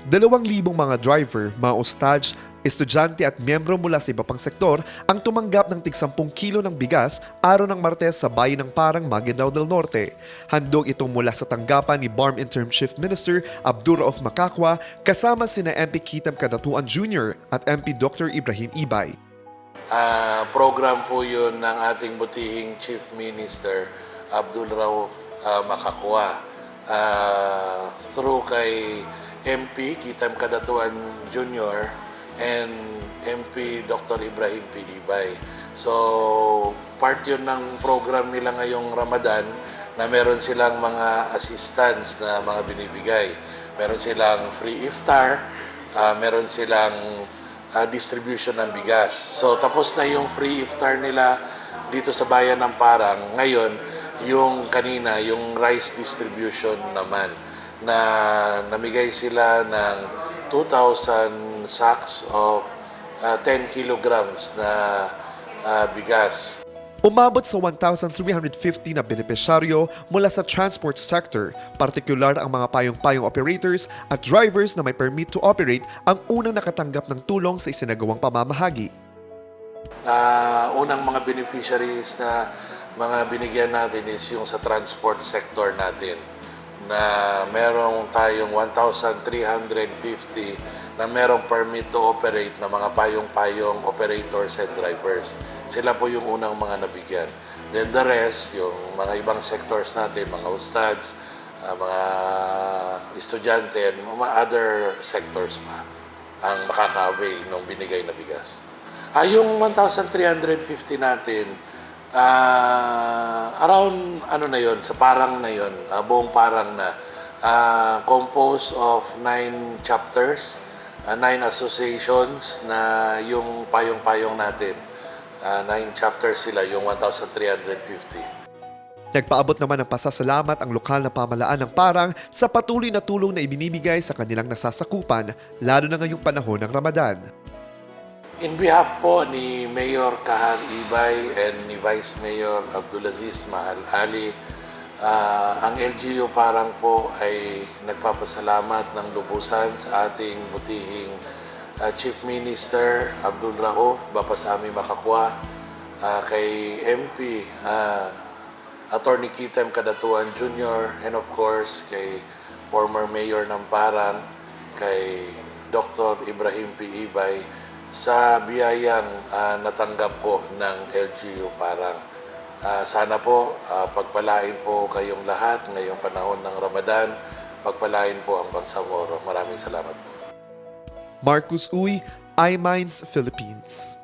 2,000 mga driver, mga ostage, estudyante at miyembro mula sa iba pang sektor ang tumanggap ng tig-10 kilo ng bigas araw ng Martes sa bayan ng Parang, Maguindanao del Norte. Handog itong mula sa tanggapan ni BARM Interim Chief Minister Abdul Rauf Macacua kasama sina MP Kitam Kadatuan Jr. at MP Dr. Ibrahim Ibay. Program po yun ng ating butihing Chief Minister Abdul Rauf Macacua through kay MP Kitam Kadatuan Jr. and MP Dr. Ibrahim P. Ibay. So, part yun ng program nila ngayong Ramadan na meron silang mga assistance na mga binibigay. Meron silang free iftar, meron silang distribution ng bigas. So, tapos na yung free iftar nila dito sa bayan ng Parang. Ngayon, yung kanina, yung rice distribution naman na namigay sila ng 2,000 sacks of 10 kilograms na bigas. Umabot sa 1,350 na benepisyaryo mula sa transport sector, partikular ang mga payong-payong operators at drivers na may permit to operate ang unang nakatanggap ng tulong sa isinagawang pamamahagi. Unang mga beneficiaries na mga binigyan natin is yung sa transport sector natin na merong tayong 1,350 na merong permit to operate na mga payong-payong operators and drivers. Sila po yung unang mga nabigyan. Then the rest, yung mga ibang sectors natin, mga ustads, mga estudyante, and mga other sectors pa ang makaka-avail ng binigay na bigas. Yung 1,350 natin, around ano na yon, sa Parang na yon, buong Parang na, composed of 9 chapters, 9 associations na yung payong-payong natin. 9 chapters sila, yung 1,350. Nagpaabot naman ng pasasalamat ang lokal na pamahalaan ng Parang sa patuloy na tulong na ibinibigay sa kanilang nasasakupan, lalo na ngayong panahon ng Ramadan. In behalf po ni Mayor Kahar Ibay and ni Vice Mayor Abdulaziz Mahal Ali, ang LGU Parang po ay nagpapasalamat ng lubusan sa ating butihing Chief Minister Abdul Rauf Bapasami Macacua, kay MP Attorney Kitam Kadatuan Jr. and of course kay former Mayor ng Parang, kay Dr. Ibrahim P. Ibay sa biyayang natanggap po ng LGU Parang. Sana po pagpalain po kayong lahat ngayong panahon ng Ramadan, pagpalain po ang Bangsamoro. Maraming salamat po. Marcus Uy, iMinds Philippines.